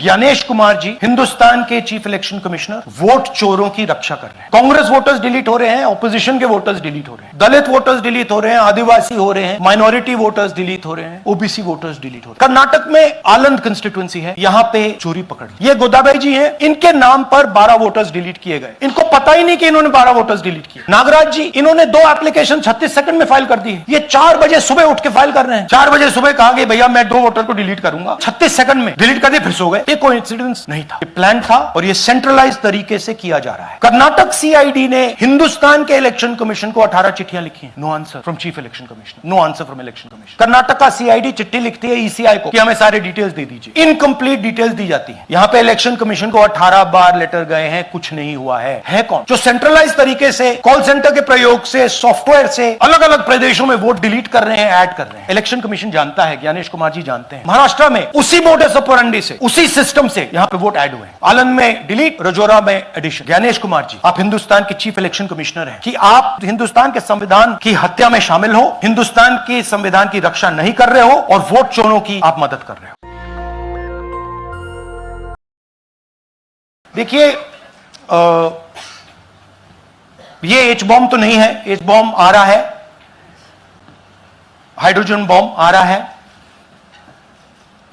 ज्ञानेश कुमार जी हिंदुस्तान के chief election commissioner vote चोरों की रक्षा कर रहे हैं। कांग्रेस वोटर्स डिलीट हो रहे हैं, ऑपोजिशन के वोटर्स डिलीट हो रहे हैं, दलित वोटर्स डिलीट हो रहे हैं, आदिवासी हो रहे हैं, माइनॉरिटी वोटर्स डिलीट हो रहे हैं, ओबीसी वोटर्स डिलीट हो रहे हैं। कर्नाटक में आलंद कंस्टिट्यूएंसी है, यहां पे चोरी पकड़ ली। ये गोदाबाई जी हैं, इनके नाम पर 12 वोटर्स डिलीट किए गए। इनको पता ही नहीं कि इन्होंने 12 वोटर्स डिलीट किए। नागराज जी, इन्होंने 2 एप्लीकेशन 36 सेकंड में फाइल कर दी है। ये 4 बजे सुबह उठ के फाइल कर रहे हैं। 4 बजे सुबह कहा कि भैया मैं 2 वोटर को डिलीट करूंगा, 36 सेकंड में डिलीट कर दिए, फिर सो गए। ये कोइंसिडेंस नहीं था, ये प्लान था और ये सेंट्रलाइज तरीके से किया जा रहा है। कर्नाटक सीआईडी ने हिंदुस्तान के इलेक्शन कमीशन को 18 चिट्ठियां लिखी हैं। No answer from chief election commissioner, no answer from election commission. Karnataka का सीआईडी चिट्ठी लिखती है ईसीआई को कि हमें सारे डिटेल्स दे दीजिए। इनकंप्लीट डिटेल्स दी जाती है। यहां पे इलेक्शन कमीशन को 18 बार लेटर गए हैं, कुछ नहीं हुआ है कौन? जो सेंट्रलाइज तरीके से कॉल सेंटर के प्रयोग से, सॉफ्टवेयर से अलग अलग प्रदेशों में वोट डिलीट कर रहे हैं, ऐड कर रहे हैं। इलेक्शन कमीशन जानता है, ज्ञानेश कुमार जी जानते हैं। महाराष्ट्र में उसी मोडस ऑपरेंडी से, उसी सिस्टम से यहां पे वोट ऐड हुए हैं। आलंद में डिलीट, रजौरा में एडिशन। ज्ञानेश कुमार जी, आप हिंदुस्तान के चीफ इलेक्शन कमिश्नर हैं कि आप हिंदुस्तान के संविधान की हत्या में शामिल हो, हिंदुस्तान की संविधान की रक्षा नहीं कर रहे हो और वोट चोरों की आप मदद कर रहे हो। देखिए, ये एच बॉम्ब तो नहीं है, एच बॉम्ब आ रहा है, हाइड्रोजन बॉम्ब आ रहा है।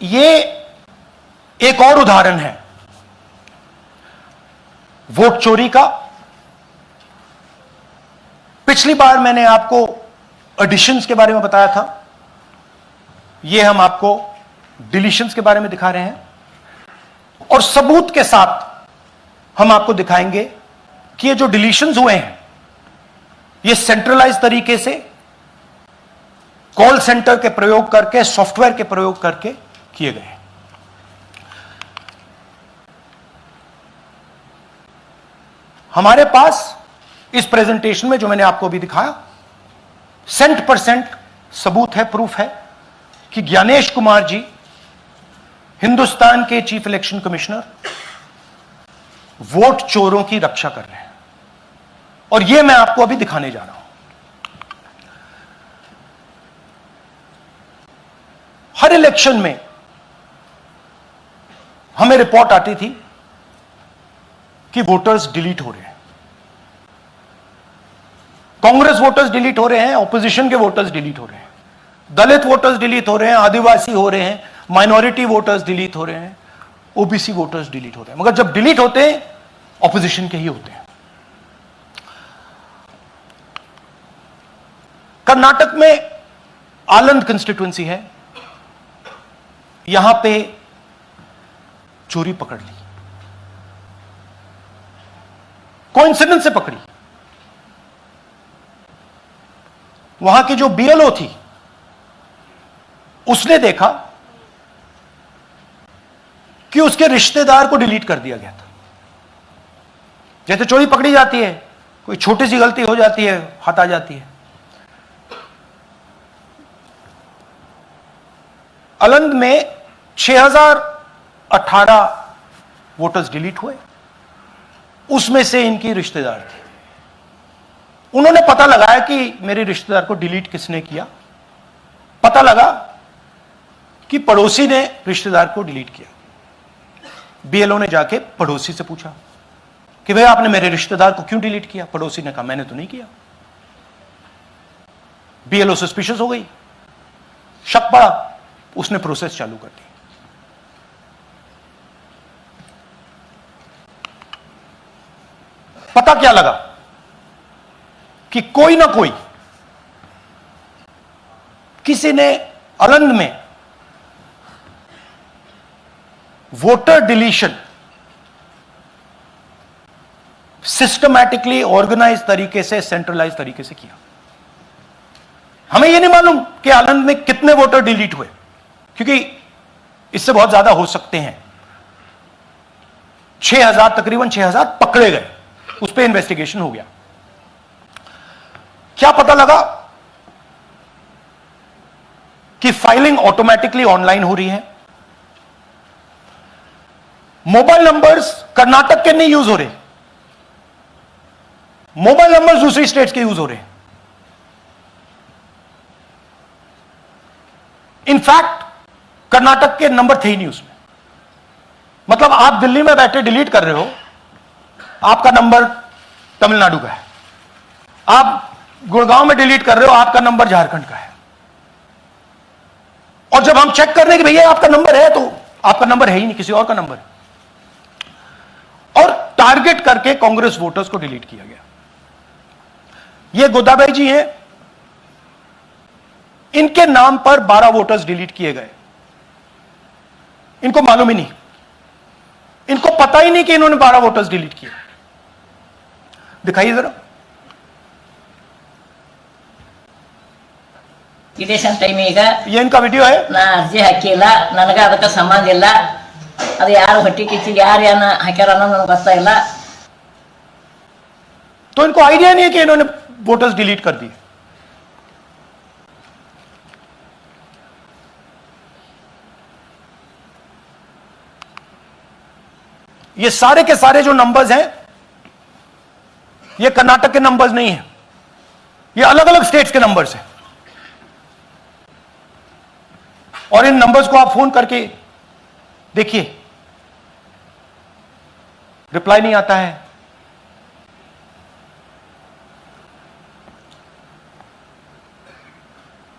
ये एक और उदाहरण है वोट चोरी का। पिछली बार मैंने आपको एडिशंस के बारे में बताया था, ये हम आपको डिलीशंस के बारे में दिखा रहे हैं और सबूत के साथ हम आपको दिखाएंगे कि ये जो डिलीशंस हुए हैं ये सेंट्रलाइज तरीके से कॉल सेंटर के प्रयोग करके, सॉफ्टवेयर के प्रयोग करके किए गए हैं। हमारे पास इस प्रेजेंटेशन में जो मैंने आपको अभी दिखाया 100% सबूत है, प्रूफ है कि ज्ञानेश कुमार जी हिंदुस्तान के चीफ इलेक्शन कमिश्नर वोट चोरों की रक्षा कर रहे हैं और यह मैं आपको अभी दिखाने जा रहा हूं। हर इलेक्शन में हमें रिपोर्ट आती थी कि वोटर्स डिलीट हो रहे हैं, कांग्रेस वोटर्स डिलीट हो रहे हैं, ऑपोजिशन के वोटर्स डिलीट हो रहे हैं, दलित वोटर्स डिलीट हो रहे हैं, आदिवासी हो रहे हैं, माइनॉरिटी वोटर्स डिलीट हो रहे हैं, ओबीसी वोटर्स डिलीट हो रहे हैं। मगर जब डिलीट होते हैं ऑपोजिशन के ही होते हैं। कर्नाटक में आलंद कंस्टिट्यूएंसी है, यहां पे चोरी पकड़ ली, कोइंसिडेंस से पकड़ी। वहां की जो बीएलओ थी उसने देखा कि उसके रिश्तेदार को डिलीट कर दिया गया था। जैसे चोरी पकड़ी जाती है, कोई छोटी सी गलती हो जाती है, हाथ आ जाती है। आलंद में 6018 वोटर्स डिलीट हुए, उसमें से इनकी रिश्तेदार थे। उन्होंने पता लगाया कि मेरे रिश्तेदार को डिलीट किसने किया। पता लगा कि पड़ोसी ने रिश्तेदार को डिलीट किया। बीएलओ ने जाके पड़ोसी से पूछा कि भाई आपने मेरे रिश्तेदार को क्यों डिलीट किया? पड़ोसी ने कहा मैंने तो नहीं किया। बीएलओ सस्पिशियस हो गई, शक पड़ा, उसने प्रोसेस चालू कर दी। पता क्या लगा कि कोई ना कोई, किसी ने आलंद में वोटर डिलीशन सिस्टमैटिकली ऑर्गेनाइज तरीके से, सेंट्रलाइज तरीके से किया। हमें यह नहीं मालूम कि आलंद में कितने वोटर डिलीट हुए, क्योंकि इससे बहुत ज्यादा हो सकते हैं। 6000, तकरीबन 6000 पकड़े गए, उस पर इन्वेस्टिगेशन हो गया। क्या पता लगा कि फाइलिंग ऑटोमेटिकली ऑनलाइन हो रही है। मोबाइल नंबर्स कर्नाटक के नहीं यूज हो रहे, मोबाइल नंबर्स दूसरी स्टेट्स के यूज हो रहे हैं। इनफैक्ट कर्नाटक के नंबर थे ही नहीं उसमें। मतलब आप दिल्ली में बैठे डिलीट कर रहे हो, आपका नंबर तमिलनाडु का है। आप गुड़गांव में डिलीट कर रहे हो, आपका नंबर झारखंड का है। और जब हम चेक कर रहे हैं कि भैया आपका नंबर है, तो आपका नंबर है ही नहीं, किसी और का नंबर है। और टारगेट करके कांग्रेस वोटर्स को डिलीट किया गया। ये गोदाबाई जी हैं, इनके नाम पर 12 वोटर्स डिलीट किए गए। इनको मालूम ही नहीं, इनको पता ही नहीं कि इन्होंने 12 वोटर्स डिलीट किए। दिखाइए जरा। ಇಲೆಕ್ಷನ್ ಟೈಮ್ ಈಗ ये इनका वीडियो है। ನಾ ಅರ್ಜಿ ಹಾಕಿಲ್ಲ, ನನಗೆ ಅದಕ್ಕೆ ಸಂಬಂಧ ಇಲ್ಲ, ಅದು ಯಾರು ಹೊಟ್ಟಿ ಕಿಚ್ಚಿಗೆ ಯಾರು ಏನ ಹಾಕ್ಯಾರ ಅನ್ನೋದು ನನಗೆ ಗೊತ್ತಾಗಿಲ್ಲ। तो इनको आइडिया नहीं है कि इन्होंने वोटर्स डिलीट कर दिए। ये सारे के सारे जो नंबर्स हैं, ये कर्नाटक के नंबर्स नहीं है, ये अलग अलग स्टेट्स के नंबर्स हैं। और इन नंबर्स को आप फोन करके देखिए, रिप्लाई नहीं आता है।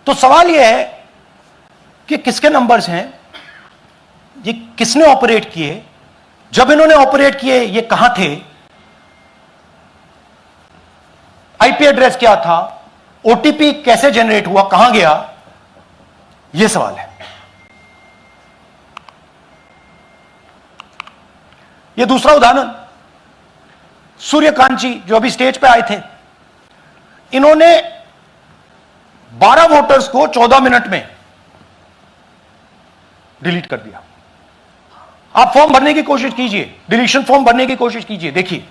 तो सवाल यह है कि किसके नंबर्स हैं, ये किसने ऑपरेट किए, जब इन्होंने ऑपरेट किए ये कहां थे, आईपी एड्रेस क्या था, ओटीपी कैसे जनरेट हुआ, कहां गया, यह सवाल है। यह दूसरा उदाहरण, सूर्यकांत जी जो अभी स्टेज पे आए थे, इन्होंने 12 वोटर्स को 14 मिनट में डिलीट कर दिया। आप फॉर्म भरने की कोशिश कीजिए, डिलीशन फॉर्म भरने की कोशिश कीजिए, देखिए।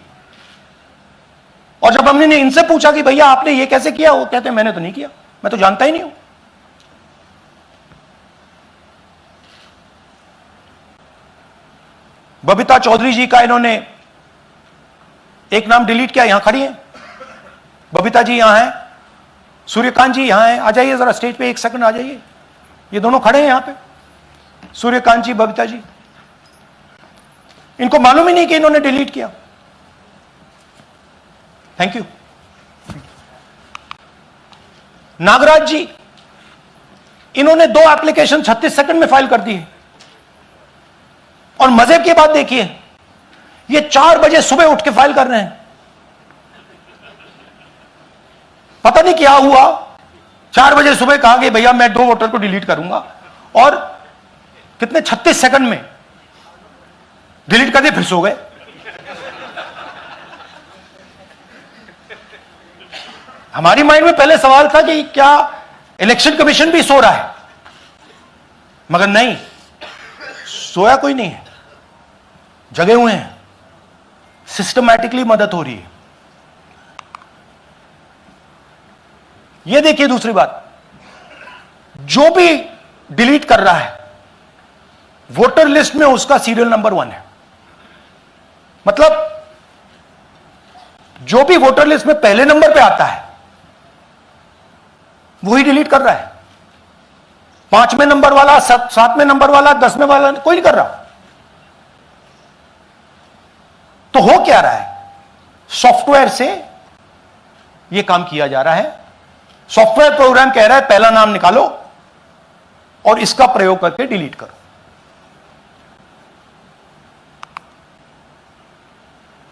और जब हमने इनसे पूछा कि भैया आपने ये कैसे किया, वो कहते हैं मैंने तो नहीं किया, मैं तो जानता ही नहीं हूं। बबीता चौधरी जी का इन्होंने एक नाम डिलीट किया, यहां खड़ी हैं बबीता जी, यहां हैं, सूर्यकांत जी यहां हैं, आ जाइए जरा स्टेज पे, एक सेकंड आ जाइए। ये दोनों खड़े हैं यहां पे, सूर्यकांत जी, बबीता जी। इनको मालूम ही नहीं कि इन्होंने डिलीट किया। Thank you. नागराज जी, इन्होंने 2 एप्लीकेशन 36 सेकंड में फाइल कर दी है। और मजे की बात देखिए, ये 4 बजे सुबह उठ के फाइल कर रहे हैं। पता नहीं क्या हुआ, 4 बजे सुबह कहा कि भैया मैं 2 वोटर को डिलीट करूंगा, और कितने 36 सेकंड में डिलीट कर दिए, फिर सो गए। हमारी माइंड में पहले सवाल था कि क्या इलेक्शन कमीशन भी सो रहा है, मगर नहीं, सोया कोई नहीं है, जगे हुए हैं, सिस्टमैटिकली मदद हो रही है। यह देखिए दूसरी बात, जो भी डिलीट कर रहा है वोटर लिस्ट में उसका सीरियल नंबर 1 है। मतलब जो भी वोटर लिस्ट में पहले नंबर पे आता है वही डिलीट कर रहा है। 5वें नंबर वाला, 7वें नंबर वाला, 10वें वाला कोई नहीं कर रहा। तो हो क्या रहा है, सॉफ्टवेयर से यह काम किया जा रहा है। सॉफ्टवेयर प्रोग्राम कह रहा है पहला नाम निकालो और इसका प्रयोग करके डिलीट करो।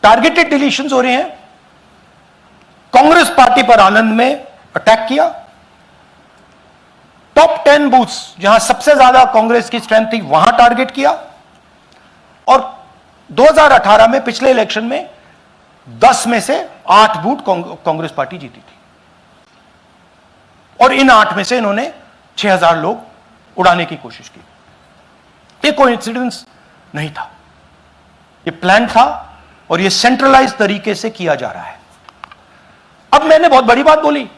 टारगेटेड डिलीशंस हो रहे हैं। कांग्रेस पार्टी पर आनंद में अटैक किया। टॉप 10 बूथ्स जहां सबसे ज्यादा कांग्रेस की स्ट्रेंथ थी वहां टारगेट किया। और 2018 में पिछले इलेक्शन में 10 में से 8 बूथ कांग्रेस पार्टी जीती थी, और इन 8 में से इन्होंने 6000 लोग उड़ाने की कोशिश की। ये कोइंसिडेंस नहीं था, ये प्लान था, और ये सेंट्रलाइज तरीके से किया जा रहा है। अब मैंने बहुत बड़ी बात बोली,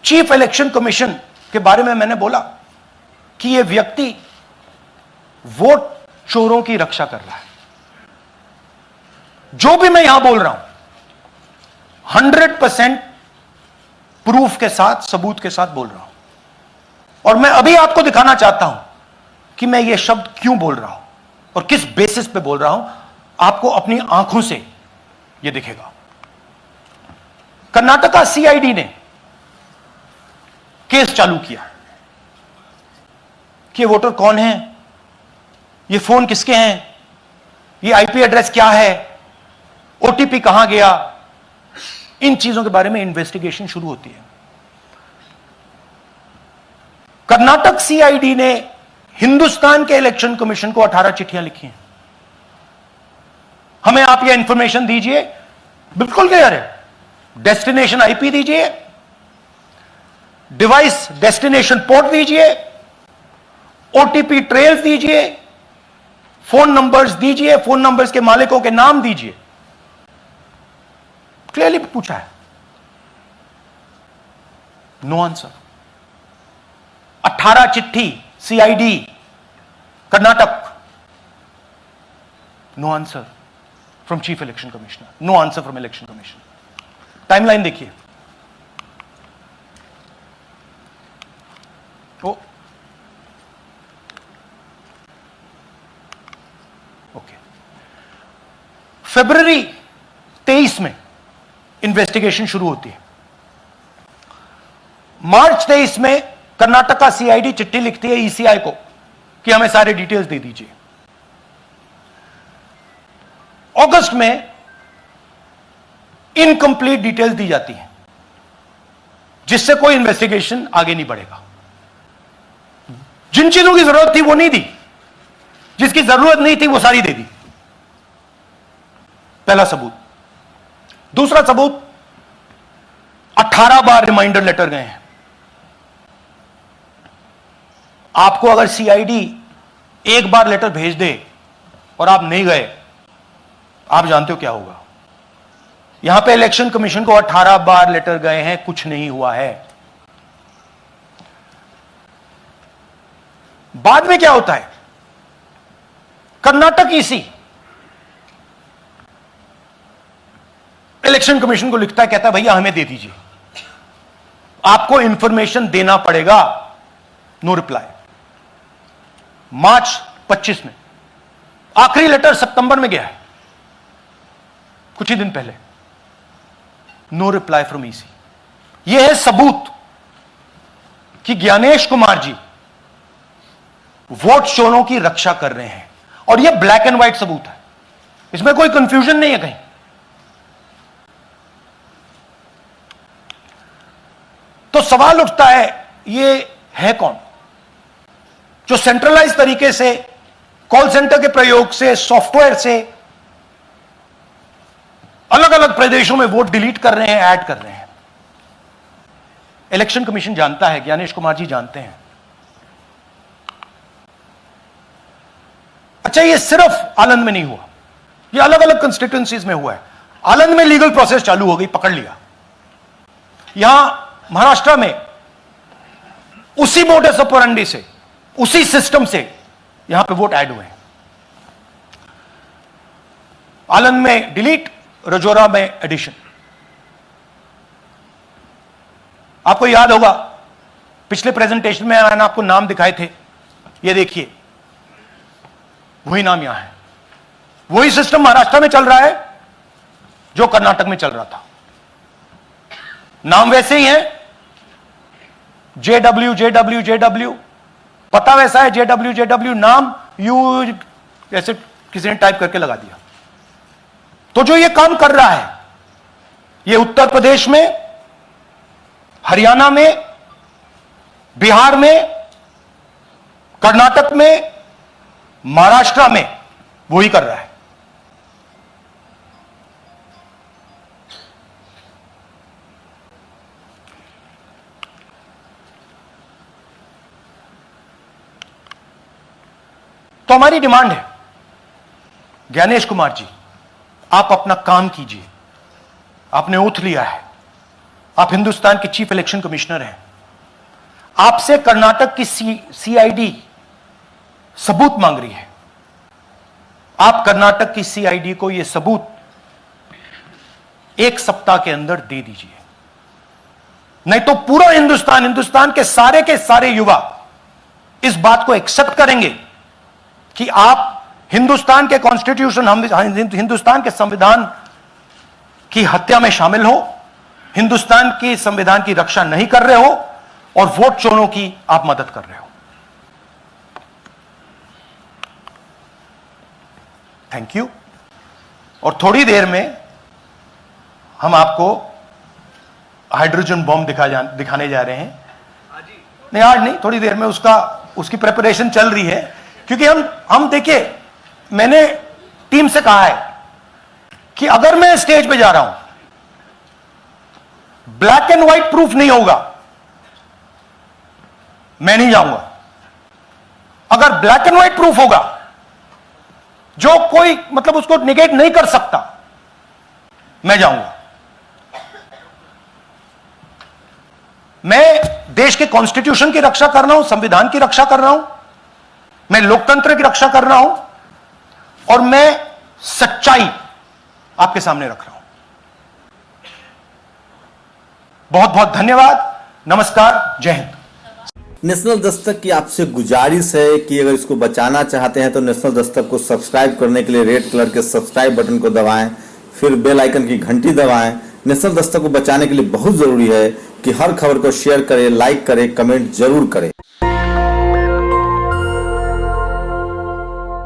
चीफ इलेक्शन कमीशन के बारे में मैंने बोला कि यह व्यक्ति वोट चोरों की रक्षा कर रहा है। जो भी मैं यहां बोल रहा हूं 100% प्रूफ के साथ, सबूत के साथ बोल रहा हूं। और मैं अभी आपको दिखाना चाहता हूं कि मैं यह शब्द क्यों बोल रहा हूं। और किस बेसिस पे बोल रहा हूं आपको अपनी आंखों से यह दिखेगा। कर्नाटका सीआईडी ने केस चालू किया कि वोटर कौन है, ये फोन किसके हैं, ये आईपी एड्रेस क्या है, ओटीपी कहां गया, इन चीजों के बारे में इन्वेस्टिगेशन शुरू होती है। कर्नाटक सीआईडी ने हिंदुस्तान के इलेक्शन कमीशन को 18 चिट्ठियां लिखी हैं। हमें आप यह इंफॉर्मेशन दीजिए, बिल्कुल क्लियर है, डेस्टिनेशन आईपी दीजिए, डिवाइस डेस्टिनेशन पोर्ट दीजिए, ओटीपी ट्रेल्स दीजिए, फोन नंबर्स दीजिए, फोन नंबर्स के मालिकों के नाम दीजिए। क्लियरली पूछा है, नो आंसर। 18 चिट्ठी CID Karnataka, no answer from chief election commissioner, no answer from election commission. Timeline देखिए, ओके, फरवरी 23 में इन्वेस्टिगेशन शुरू होती है। मार्च 23 में कर्नाटका सीआईडी चिट्ठी लिखती है ईसीआई को कि हमें सारे डिटेल्स दे दीजिए। अगस्त में इनकंप्लीट डिटेल्स दी जाती हैं, जिससे कोई इन्वेस्टिगेशन आगे नहीं बढ़ेगा। जिन चीजों की जरूरत थी वो नहीं दी, जिसकी जरूरत नहीं थी वो सारी दे दी। पहला सबूत। दूसरा सबूत, 18 बार रिमाइंडर लेटर गए हैं। आपको अगर सीआईडी एक बार लेटर भेज दे और आप नहीं गए, आप जानते हो क्या होगा। यहां पे इलेक्शन कमीशन को 18 बार लेटर गए हैं, कुछ नहीं हुआ है। बाद में क्या होता है, कर्नाटक ईसी इलेक्शन कमीशन को लिखता है, कहता है भैया हमें दे दीजिए, आपको इंफॉर्मेशन देना पड़ेगा। No reply. मार्च 25 में, आखिरी लेटर सितंबर में गया है, कुछ ही दिन पहले, नो रिप्लाई फ्रॉम ईसी। यह है सबूत कि ज्ञानेश कुमार जी वोट चोरों की रक्षा कर रहे हैं, और यह ब्लैक एंड व्हाइट सबूत है, इसमें कोई कंफ्यूजन नहीं है कहीं। तो सवाल उठता है, यह है कौन जो सेंट्रलाइज तरीके से कॉल सेंटर के प्रयोग से, सॉफ्टवेयर से अलग अलग प्रदेशों में वोट डिलीट कर रहे हैं, ऐड कर रहे हैं। इलेक्शन कमीशन जानता है, ज्ञानेश कुमार जी जानते हैं। अच्छा, ये सिर्फ आनंद में नहीं हुआ, ये अलग अलग कंस्टिट्यूएंसीज में हुआ है। आनंद में लीगल प्रोसेस चालू हो गई, पकड़ लिया। यहां महाराष्ट्र में उसी मोडस ऑपरेंडी से, उसी सिस्टम से यहां पे वोट ऐड हुए हैं। आनंद में डिलीट, रजौरा में एडिशन। आपको याद होगा पिछले प्रेजेंटेशन में मैंने आपको नाम दिखाए थे, ये देखिए वही नाम यहां है। वही सिस्टम महाराष्ट्र में चल रहा है जो कर्नाटक में चल रहा था। नाम वैसे ही है, जेडब्ल्यू जेडब्ल्यू जेडब्ल्यू, पता वैसा है, जेडब्ल्यू जेडब्ल्यू, नाम यू ऐसे किसी ने टाइप करके लगा दिया। तो जो ये काम कर रहा है, ये उत्तर प्रदेश में, हरियाणा में, बिहार में, कर्नाटक में, महाराष्ट्र में वही कर रहा है। तो हमारी डिमांड है, ज्ञानेश कुमार जी, आप अपना काम कीजिए। आपने ओथ लिया है, आप हिंदुस्तान के चीफ इलेक्शन कमिश्नर हैं। आपसे कर्नाटक की सीआईडी सबूत मांग रही है। आप कर्नाटक की सीआईडी को यह सबूत 1 सप्ताह के अंदर दे दीजिए, नहीं तो पूरा हिंदुस्तान के सारे युवा इस बात को एक्सेप्ट करेंगे कि आप हिंदुस्तान के कॉन्स्टिट्यूशन, हिंदुस्तान के संविधान की हत्या में शामिल हो, हिंदुस्तान की संविधान की रक्षा नहीं कर रहे हो और वोट चोरों की आप मदद कर रहे हो। Thank you. और थोड़ी देर में हम आपको हाइड्रोजन बॉम्ब दिखाने जा रहे हैं। नहीं आज नहीं, थोड़ी देर में उसकी प्रिपरेशन चल रही है, क्योंकि हम देखिए, मैंने टीम से कहा है कि अगर मैं स्टेज पे जा रहा हूं, ब्लैक एंड व्हाइट प्रूफ नहीं होगा, मैं नहीं जाऊंगा। अगर ब्लैक एंड व्हाइट प्रूफ होगा, जो कोई मतलब उसको निगेट नहीं कर सकता, मैं जाऊंगा। मैं देश के कॉन्स्टिट्यूशन की रक्षा कर रहा हूं, संविधान की रक्षा कर रहा हूं, मैं लोकतंत्र की रक्षा कर रहा हूं और मैं सच्चाई आपके सामने रख रहा हूं। बहुत बहुत धन्यवाद, नमस्कार, जय हिंद। नेशनल दस्तक की आपसे गुजारिश है कि अगर इसको बचाना चाहते हैं तो नेशनल दस्तक को सब्सक्राइब करने के लिए रेड कलर के सब्सक्राइब बटन को दबाएं, फिर बेल आइकन की घंटी दबाएं। नेशनल दस्तक को बचाने के लिए बहुत जरूरी है कि हर खबर को शेयर करें, लाइक करें, कमेंट जरूर करें।